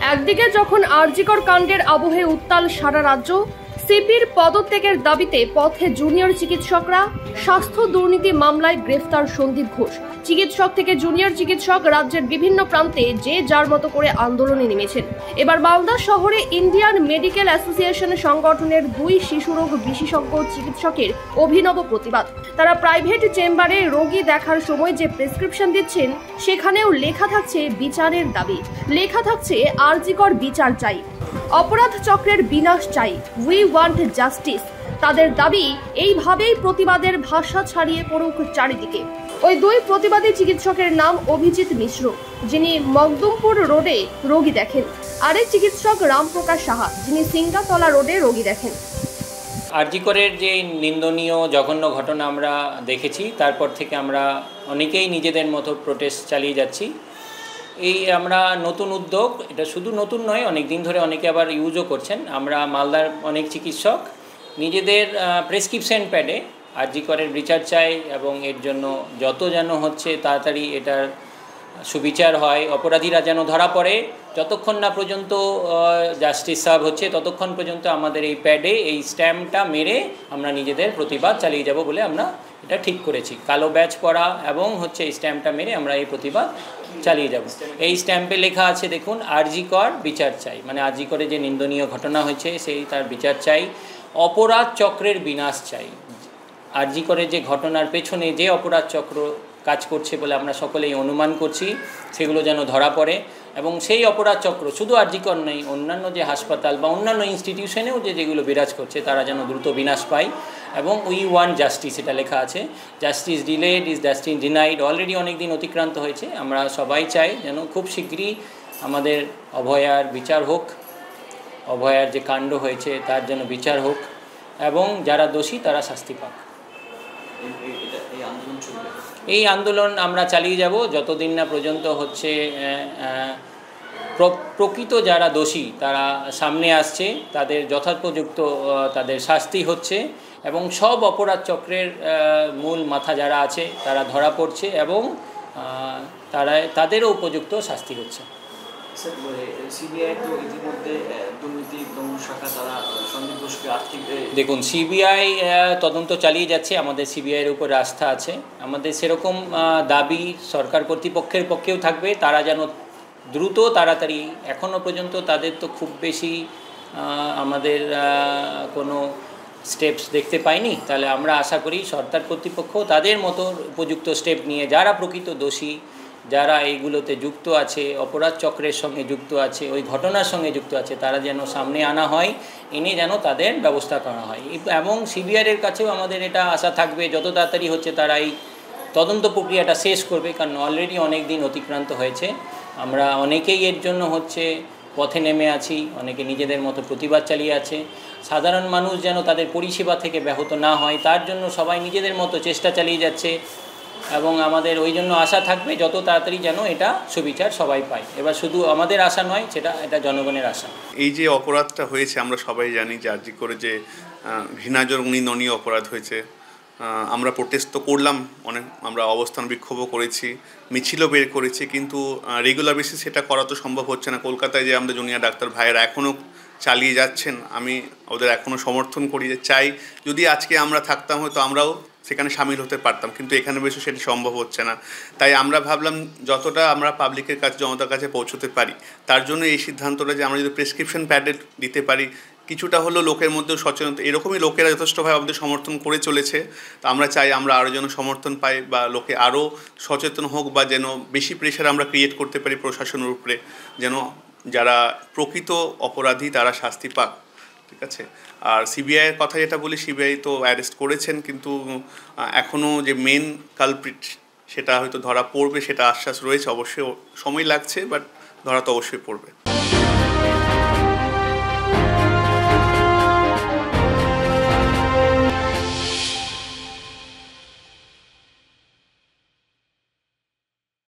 একদিকে যখন আরজিকর কাণ্ডের আবহে উত্তাল সারা রাজ্য, সিপির পদত্যাগের দাবিতে পথে জুনিয়র চিকিৎসকরা, স্বাস্থ্য দুর্নীতি মামলায় গ্রেফতার সন্দীপ ঘোষ। চিকিৎসক থেকে জুনিয়র চিকিৎসক রাজ্যের বিভিন্ন প্রান্তে যে যার মতো করে আন্দোলনে নেমেছেন। এবার মালদা শহরে ইন্ডিয়ান মেডিকেল অ্যাসোসিয়েশন সংগঠনের 2 শিশুরোগ বিশেষজ্ঞ চিকিৎসকের অভিনব প্রতিবাদ। তারা প্রাইভেট চেম্বারে রোগী দেখার সময় যে প্রেসক্রিপশন দিচ্ছেন সেখানেও লেখা থাকছে বিচারের দাবি, লেখা থাকছে আরজিকর বিচার চাই, অপরাধ চক্রের বিনাশ চাই, উই ওয়ান্ট জাস্টিস। তাদের দাবি এইভাবেই প্রতিবাদের ভাষা ছড়িয়ে পড়ুক চারিদিকে। ওই 2 প্রতিবাদী চিকিৎসকের নাম অভিজিৎ মিশ্র, যিনি মকদুমপুর রোডে রোগী দেখেন, আরেক চিকিৎসক রামপ্রকাশ সাহা, যিনি সিংগাতলা রোডে রোগী দেখেন। আরজিকরের যে নিন্দনীয় জঘন্য ঘটনা আমরা দেখেছি, তারপর থেকে আমরা অনেকেই নিজেদের মতো প্রোটেস্ট চালিয়ে যাচ্ছি। এই আমরা নতুন উদ্যোগ, এটা শুধু নতুন নয়, অনেক দিন ধরে অনেকে আবার ইউজও করছেন। আমরা মালদার অনেক চিকিৎসক নিজেদের প্রেসক্রিপশন প্যাডে আরজিকরের বিচার চাই এবং এর জন্য যত যেন হচ্ছে তাড়াতাড়ি এটার সুবিচার হয়, অপরাধীরা যেন ধরা পড়ে, যতক্ষণ না পর্যন্ত জাস্টিস সার্ভ হচ্ছে ততক্ষণ পর্যন্ত আমাদের এই প্যাডে এই স্ট্যাম্পটা মেরে আমরা নিজেদের প্রতিবাদ চালিয়ে যাব বলে আমরা এটা ঠিক করেছি। কালো ব্যাচ পরা এবং হচ্ছে এই স্ট্যাম্পটা মেরে আমরা এই প্রতিবাদ চালিয়ে যাব। এই স্ট্যাম্পে লেখা আছে দেখুন, আরজিকর বিচার চাই, মানে আরজিকরে যে নিন্দনীয় ঘটনা হয়েছে সেই তার বিচার চাই, অপরাধ চক্রের বিনাশ চাই। আরজিকরের যে ঘটনার পেছনে যে অপরাধ চক্র কাজ করছে বলে আমরা সকলেই অনুমান করছি, সেগুলো যেন ধরা পড়ে এবং সেই অপরাধ চক্র শুধু আরজিকর নেই, অন্যান্য যে হাসপাতাল বা অন্যান্য ইনস্টিটিউশনেও যেগুলো বিরাজ করছে তারা যেন দ্রুত বিনাশ পায়। এবং উই ওয়ান্ট জাস্টিস, এটা লেখা আছে, justice delayed is justice denied. Already অনেক দিন অতিক্রান্ত হয়েছে, আমরা সবাই চাই যেন খুব শীঘ্রই আমাদের অভয়ার বিচার হোক, অভয়ার যে কাণ্ড হয়েছে তার যেন বিচার হোক এবং যারা দোষী তারা শাস্তি পাক। এই আন্দোলন আমরা চালিয়ে যাব যতদিন না পর্যন্ত হচ্ছে প্রকৃত যারা দোষী তারা সামনে আসছে, তাদের যথোপযুক্ত তাদের শাস্তি হচ্ছে এবং সব অপরাধ চক্রের মূল মাথা যারা আছে তারা ধরা পড়ছে এবং তাদেরও উপযুক্ত শাস্তি হচ্ছে। দেখুন, সিবিআই তদন্ত চালিয়ে যাচ্ছে, আমাদের সিবিআইয়ের উপর আস্থা আছে। আমাদের সেরকম দাবি সরকার কর্তৃপক্ষের পক্ষেও থাকবে, তারা যেন দ্রুত তাড়াতাড়ি, এখনও পর্যন্ত তাদের তো খুব বেশি আমাদের কোনো স্টেপস দেখতে পাইনি, তাহলে আমরা আশা করি সরকার কর্তৃপক্ষ তাদের মতো উপযুক্ত স্টেপ নিয়ে যারা প্রকৃত দোষী, যারা এইগুলোতে যুক্ত আছে, অপরাধ চক্রের সঙ্গে যুক্ত আছে, ওই ঘটনার সঙ্গে যুক্ত আছে, তারা যেন সামনে আনা হয়, এনে যেন তাদের ব্যবস্থা করা হয়। এবং সিবিআইয়ের কাছেও আমাদের এটা আশা থাকবে যত তাড়াতাড়ি হচ্ছে তারা এই তদন্ত প্রক্রিয়াটা শেষ করবে, কারণ অলরেডি অনেক দিন অতিক্রান্ত হয়েছে। আমরা অনেকেই এর জন্য হচ্ছে পথে নেমে আছি, অনেকে নিজেদের মতো প্রতিবাদ চালিয়ে আছে। সাধারণ মানুষ যেন তাদের পরিষেবা থেকে ব্যাহত না হয় তার জন্য সবাই নিজেদের মতো চেষ্টা চালিয়ে যাচ্ছে এবং আমাদের ওই জন্য আশা থাকবে যত তাড়াতাড়ি যেন এটা সুবিচার সবাই পায়। এবার শুধু আমাদের আশা নয়, এটা জনগণের আশা। এই যে অপরাধটা হয়েছে আমরা সবাই জানি যে আরজিকরে যে ঘৃণাজনক নিন্দনীয় অপরাধ হয়েছে, আমরা প্রোটেস্ট তো করলাম, অনেক আমরা অবস্থান বিক্ষোভও করেছি, মিছিলও বের করেছি, কিন্তু রেগুলার বেসিস সেটা করা তো সম্ভব হচ্ছে না। কলকাতায় যে আমাদের জুনিয়র ডাক্তার ভাইয়েরা এখনও চালিয়ে যাচ্ছেন, আমি ওদের এখনও সমর্থন করি, যে চাই যদি আজকে আমরা থাকতাম হয়তো আমরাও সেখানে সামিল হতে পারতাম, কিন্তু এখানে বেশি সেটা সম্ভব হচ্ছে না। তাই আমরা ভাবলাম যতটা আমরা পাবলিকের কাছে, জনতার কাছে পৌঁছতে পারি, তার জন্য এই সিদ্ধান্তটা যে আমরা যদি প্রেসক্রিপশন প্যাডে দিতে পারি, কিছুটা হলো লোকের মধ্যেও সচেতনতা, এরকমই লোকেরা যথেষ্টভাবে আমাদের সমর্থন করে চলেছে। তো আমরা চাই আমরা আরও যেন সমর্থন পাই বা লোকে আরও সচেতন হোক, বা যেন বেশি প্রেশার আমরা ক্রিয়েট করতে পারি প্রশাসনের উপরে, যেন যারা প্রকৃত অপরাধী তারা শাস্তি পাক। ঠিক আছে। আর সিবিআইয়ের কথা যেটা বলি, সিবিআই তো অ্যারেস্ট করেছেন, কিন্তু এখনও যে মেন কালপ্রিট সেটা হয়তো ধরা পড়বে, সেটা আশ্বাস রয়েছে। অবশ্যই সময় লাগছে, বাট ধরা তো অবশ্যই পড়বে।